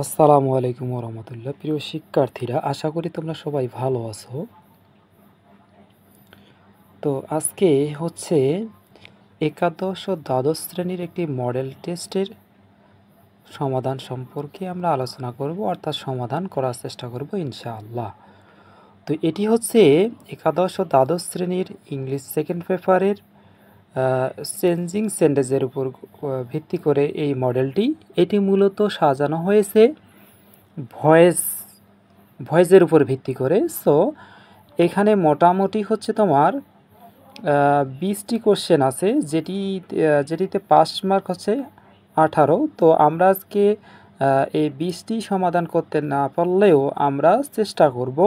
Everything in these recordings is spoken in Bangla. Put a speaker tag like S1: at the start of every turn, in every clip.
S1: আসসালামু আলাইকুম রহমতুল্লাহ। প্রিয় শিক্ষার্থীরা, আশা করি তোমরা সবাই ভালো আছো। তো আজকে হচ্ছে একাদশ ও দ্বাদশ শ্রেণীর একটি মডেল টেস্টের সমাধান সম্পর্কে আমরা আলোচনা করব, অর্থাৎ সমাধান করার চেষ্টা করব ইনশাআল্লাহ। তো এটি হচ্ছে একাদশ ও দ্বাদশ শ্রেণীর ইংলিশ সেকেন্ড পেপারের চেঞ্জিং সেন্টেন্সের উপর ভিত্তি করে এই মডেলটি। এটি মূলত সাজানো হয়েছে ভয়েসের উপর ভিত্তি করে। সো এখানে মোটামুটি হচ্ছে তোমার 20টি কোশ্চেন আছে, যেটিতে পাস মার্ক হচ্ছে 18। তো আমরা আজকে এই 20টি সমাধান করতে না পারলেও আমরা চেষ্টা করব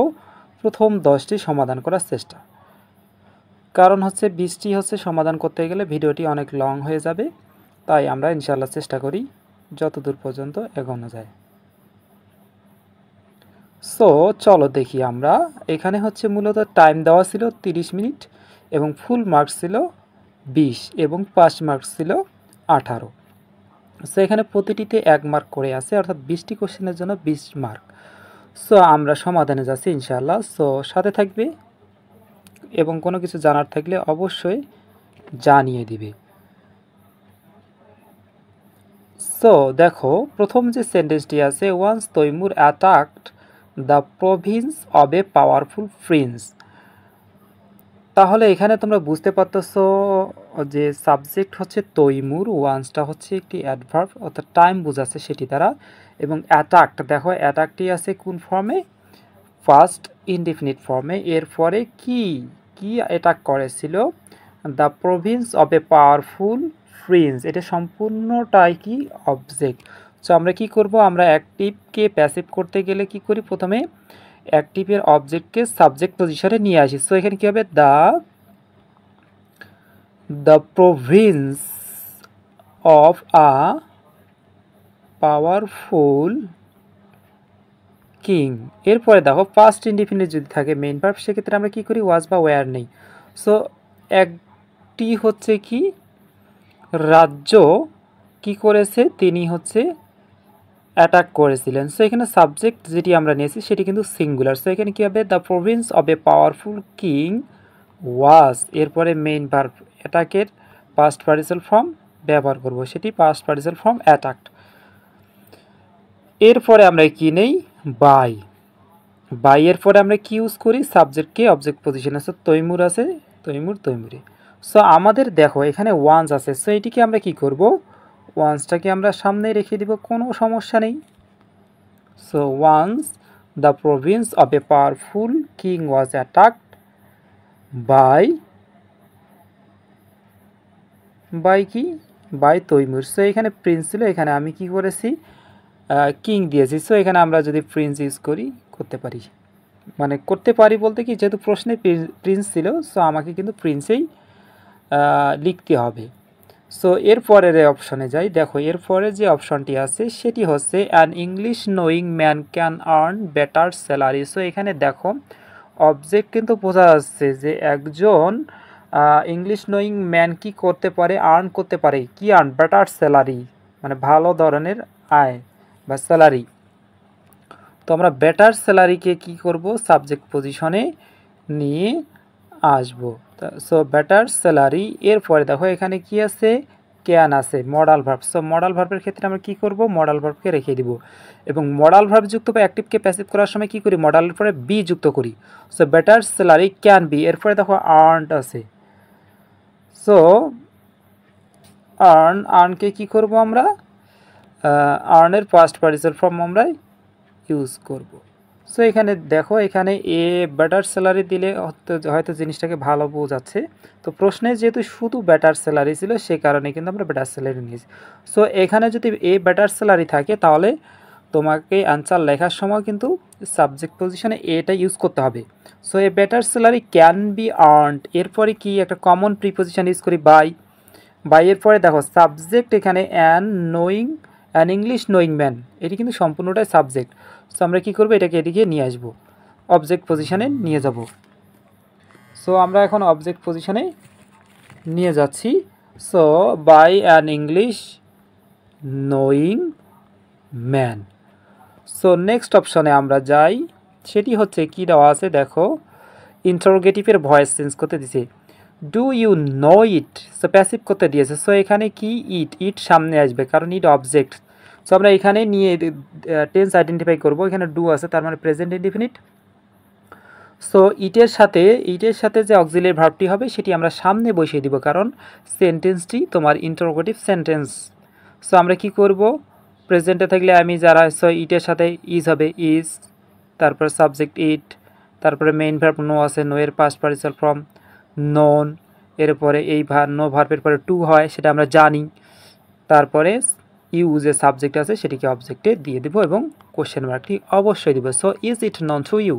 S1: প্রথম 10টি সমাধান করার চেষ্টা। কারণ হচ্ছে 20টি হচ্ছে সমাধান করতে গেলে ভিডিওটি অনেক লং হয়ে যাবে, তাই আমরা ইনশাআল্লাহ চেষ্টা করি যতদূর পর্যন্ত এগোনো যায়। সো চলো দেখি আমরা। এখানে হচ্ছে মূলত টাইম দেওয়া ছিল 30 মিনিট এবং ফুল মার্কস ছিল 20 এবং পাস মার্কস ছিল 18। সো এখানে প্রতিটিতে 1 মার্ক করে আছে, অর্থাৎ 20টি কোশ্চেনের জন্য 20 মার্ক। সো আমরা সমাধানে যাচ্ছি ইনশাআল্লাহ। সো সাথে থাকবে এবং কোনো কিছু জানার থাকলে অবশ্যই জানিয়ে দিবে। সো দেখো, প্রথম যে সেন্টেন্সটি আছে, once Timur attacked the province of a powerful prince. তাহলে এখানে তোমরা বুঝতে পারতেছো যে সাবজেক্ট হচ্ছে তৈমুর, ওয়ান্সটা হচ্ছে একটি অ্যাডভার্ব, অর্থাৎ টাইম বোঝাচ্ছে সেটি দ্বারা। এবং অ্যাটাকড, দেখো অ্যাটাকটি আছে কোন ফর্মে? ফার্স্ট ইনডিফিনিট ফর্মে। এরপরে কি কি অ্যাটাক করেছিল? The province of a powerful Prince. এটা সম্পূর্ণটাই কি অবজেক্ট। সো আমরা কি করব? আমরা অ্যাক্টিভকে প্যাসিভ করতে গেলে কি করি? প্রথমে অ্যাক্টিভের অবজেক্টকে সাবজেক্ট পজিশনে নিয়ে আসি। সো এখানে কি হবে? The province of a powerful king. এরপরে দেখো পাস্ট ইনডিফিনিট যদি থাকে মেইন ভার্ব, সেক্ষেত্রে আমরা কি করি? ওয়াজ বা ওয়্যার নেই। সো একটি হচ্ছে কি রাজ্য কি করেছে? তিনি হচ্ছে অ্যাটাক করেছিলেন। সো এখানে সাবজেক্ট যেটি আমরা নিয়েছি সেটি কিন্তু সিঙ্গুলার। সো এখানে কী হবে? The province of a powerful king ওয়াজ। এরপরে মেইন ভার্ব অ্যাটাকের পাস্ট পার্টিসিপাল ফর্ম ব্যবহার করব, সেটি পাস্ট পার্টিসিপাল ফর্ম অ্যাটাকড। এরপরে আমরা কি নেই? বাই। বাই এর পরে আমরা কি ইউজ করি? সাবজেক্টকে অবজেক্ট পজিশন আছে, তৈমুর আছে, তৈমুরে। সো আমাদের দেখো এখানে ওয়ান্স আছে। সো এটিকে আমরা কি করব? ওয়ান্সটাকে আমরা সামনে রেখে দিব, কোনো সমস্যা নেই। So once the province of a powerful king was attacked by কি? By Timur. সো এখানে প্রিন্স ছিল, এখানে আমি কি করেছি? কিং দিয়েছি। সো এখানে আমরা যদি প্রিন্স ইউজ করি, করতে পারি, মানে করতে পারি বলতে কি, যেহেতু প্রশ্নে প্রিন্স ছিল, সো আমাকে কিন্তু প্রিন্সেই লিখতে হবে। সো এরপরের অপশনে যাই। দেখো এরপরে যে অপশনটি আছে সেটি হচ্ছে an English knowing man can earn better salary. So এখানে দেখো অবজেক্ট কিন্তু বোঝা যাচ্ছে যে একজন ইংলিশ নোয়িং ম্যান কি করতে পারে? আর্ন করতে পারে। কি আর্ন? বেটার স্যালারি, মানে ভালো ধরনের আয় বা স্যালারি। তো আমরা বেটার স্যালারিকে কি করব? সাবজেক্ট পজিশনে নিয়ে আসব। So better salary. এরপরে দেখো এখানে কি আছে? ক্যান আছে, মডাল ভার্ব। সো মডাল ভার্বের ক্ষেত্রে আমরা কি করব? মডাল ভার্বকে রেখে দিব। এবং মডাল ভার্ব যুক্ত বা অ্যাক্টিভকে প্যাসিভ করার সময় কি করি? মডালের পরে বি যুক্ত করি। So better salary can be. এরপরে দেখো আর্নড আছে। সো আর্নকে কি করব আমরা? আর্নের পাস্ট পার্টিসিপাল ফর্ম আমরা ইউজ করব। সো এখানে দেখো, এখানে এ বেটার স্যালারি দিলে হয়তো জিনিসটাকে ভালো বোঝাচ্ছে। তো প্রশ্নে যেহেতু শুধু বেটার স্যালারি ছিল, সে কারণে কিন্তু আমরা বেটার স্যালারি নিয়েছি। সো এখানে যদি এ বেটার স্যালারি থাকে, তাহলে তোমাকে অ্যান্সার লেখার সময় কিন্তু সাবজেক্ট পজিশনে এটা ইউজ করতে হবে। So a better salary can be earned. এরপরে কি একটা কমন প্রিপোজিশন ইউজ করি? বাই এর পরে দেখো সাবজেক্ট এখানে অ্যান ইংলিশ নোয়িং ম্যান, এটি কিন্তু সম্পূর্ণটাই সাবজেক্ট। সো আমরা কী করবো? এটাকে এদিকে নিয়ে আসবো, অবজেক্ট পজিশনে নিয়ে যাব। সো আমরা এখন অবজেক্ট পজিশনে নিয়ে যাচ্ছি। So by an English knowing man. So next অপশনে আমরা যাই, সেটি হচ্ছে কি দেওয়া আছে দেখো, ইন্টারোগেটিভের ভয়েস চেঞ্জ করতে দিছে, do you know it, so passive করতে দিয়েছে। সো এখানে কি ইট সামনে আসবে কারণ ইট অবজেক্ট। সো আমরা এখানে নিয়ে টেন্স আইডেন্টিফাই করব, এখানে ডু আছে তার মানে প্রেজেন্ট ইনডিফিনিট। সো ইটের সাথে যে অক্সিলিয়ারি ভার্বটি হবে সেটি আমরা সামনে বসিয়ে দিব কারণ সেন্টেন্সটি তোমার ইন্টারোগেটিভ সেন্টেন্স। সো আমরা কি করব, প্রেজেন্টে থাকলে আমি যারা, সো ইটের সাথে ইজ হবে ইজ, তারপর সাবজেক্ট ইট, তারপরে মেইন ভার্ব নো আছে, নো এর পাস্ট পার্টিসিপাল ফর্ম নোন, এরপরে এই নো ভার্বের পরে টু হয় সেটা আমরা জানি, তারপরে ইউ যে সাবজেক্ট আছে সেটিকে অবজেক্টে দিয়ে দেব এবং কোশ্চেন মার্কটি অবশ্যই দিব। So is it known to you.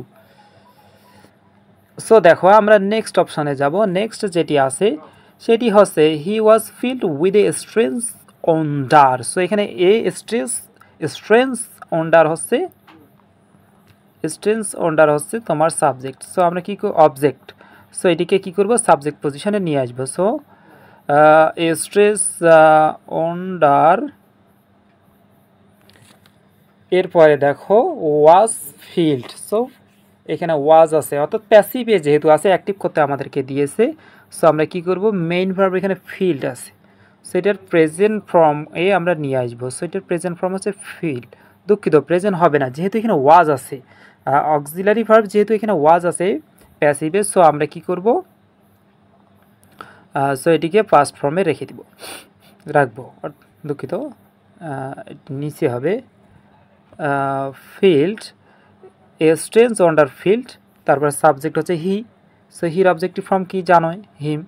S1: So দেখো আমরা নেক্সট অপশানে যাব, নেক্সট যেটি আছে সেটি হচ্ছে he was filled with a strange wonder. So এখানে স্ট্রেঞ্জ ওন্ডার হচ্ছে তোমার সাবজেক্ট। সো আমরা কি অবজেক্ট, সো এটিকে কি করব সাবজেক্ট পজিশনে নিয়ে আসবো। সো স্ট্রেস ওন্ডার, এরপরে দেখো ওয়াজ ফিল্ড। সো এখানে ওয়াজ আছে অর্থাৎ প্যাসিভে যেহেতু আছে অ্যাক্টিভ করতে আমাদেরকে দিয়েছে। সো আমরা কি করব, মেইন ভার্ব এখানে ফিল্ড আছে, সো এটার প্রেজেন্ট ফর্ম এ আমরা নিয়ে আসবো। সো এটার প্রেজেন্ট ফর্ম হচ্ছে ফিল্ড, দুঃখিত প্রেজেন্ট হবে না যেহেতু এখানে ওয়াজ আছে, অক্সিলারি ভার্ব যেহেতু এখানে ওয়াজ আছে প্যাসিভে। সো আমরা কি করব, সো এটিকে পাস্ট ফর্মে রাখবো, দুঃখিত নিচে হবে field, a strange wonder field, তারপর সাবজেক্ট হচ্ছে হি। সো হির অবজেক্টিভ ফর্ম কি জানোই, হিম।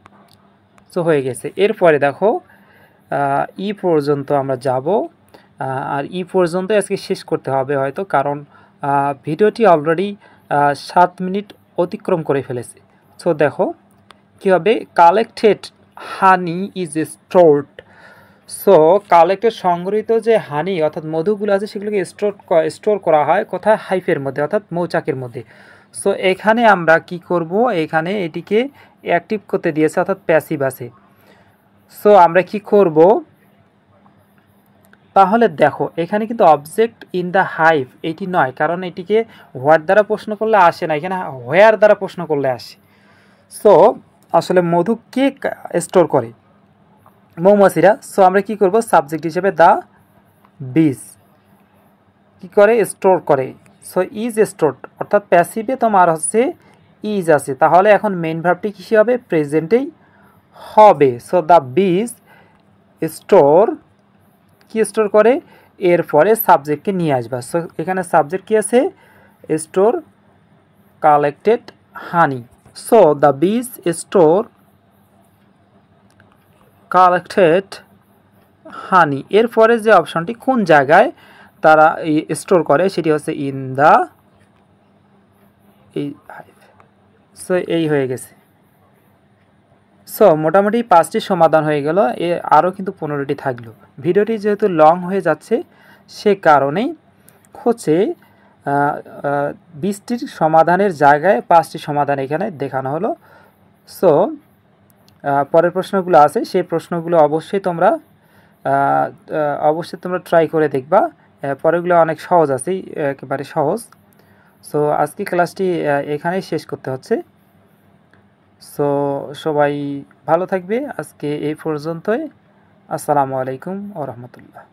S1: সো হয়ে গেছে। এরপরে দেখো ই পর্যন্ত আমরা যাব, আর ই পর্যন্ত আজকে শেষ করতে হবে হয়তো, কারণ ভিডিওটি অলরেডি 7 মিনিট অতিক্রম করে ফেলেছে। সো দেখো কী হবে, collected honey is stored. So collected সংগৃহীত যে হানি অর্থাৎ মধুগুলো আছে সেগুলোকে স্টোর করা হয় কোথায়, হাইফের মধ্যে অর্থাৎ মৌচাকের মধ্যে। সো এখানে আমরা কি করব, এখানে এটিকে অ্যাক্টিভ করতে দিয়েছে অর্থাৎ প্যাসিভ আছে। সো আমরা কি করব, তাহলে দেখো এখানে কিন্তু অবজেক্ট ইন দ্য হাইভ এটি নয়, কারণ এটিকে হোয়াট দ্বারা প্রশ্ন করলে আসে না, এখানে হোয়ার দ্বারা প্রশ্ন করলে আসে। সো আসলে মধু কে স্টোর করে, মৌমাছিরা। সো আমরা কি করব, সাবজেক্ট হিসেবে দ্য বীজ কি করে, স্টোর করে। সো ইজ স্টোরড অর্থাৎ প্যাসিভে তোমার হচ্ছে ইজ আছে, তাহলে এখন মেইন ভার্বটি কী হবে, প্রেজেন্টেই হবে। সো দ্য বীজ স্টোর, কি স্টোর করে, এরপরে সাবজেক্টকে নিয়ে আসবা। সো এখানে সাবজেক্ট কি আছে, store collected honey. So the বীজ স্টোর কালেক্টেড হানি, এরপরে যে অপশনটি কোন জায়গায় তারা স্টোর করে সেটি হচ্ছে ইন দ্য, সো এই হয়ে গেছে। সো মোটামুটি 5টি সমাধান হয়ে গেল, আরও কিন্তু 15টি থাকলো। ভিডিওটি যেহেতু লং হয়ে যাচ্ছে সে কারণেই হচ্ছে 20টির সমাধানের জায়গায় 5টি সমাধান এখানে দেখানো হলো। সো পরের প্রশ্নগুলো আছে সেই প্রশ্নগুলো অবশ্যই তোমরা ট্রাই করে দেখবা, পরেরগুলো অনেক সহজ আছে, একেবারে সহজ। সো আজকে ক্লাসটি এখানেই শেষ করতে হচ্ছে। সো সবাই ভালো থাকবে, আজকে এই পর্যন্তই। আসসালামু আলাইকুম ওয়া রাহমাতুল্লাহ।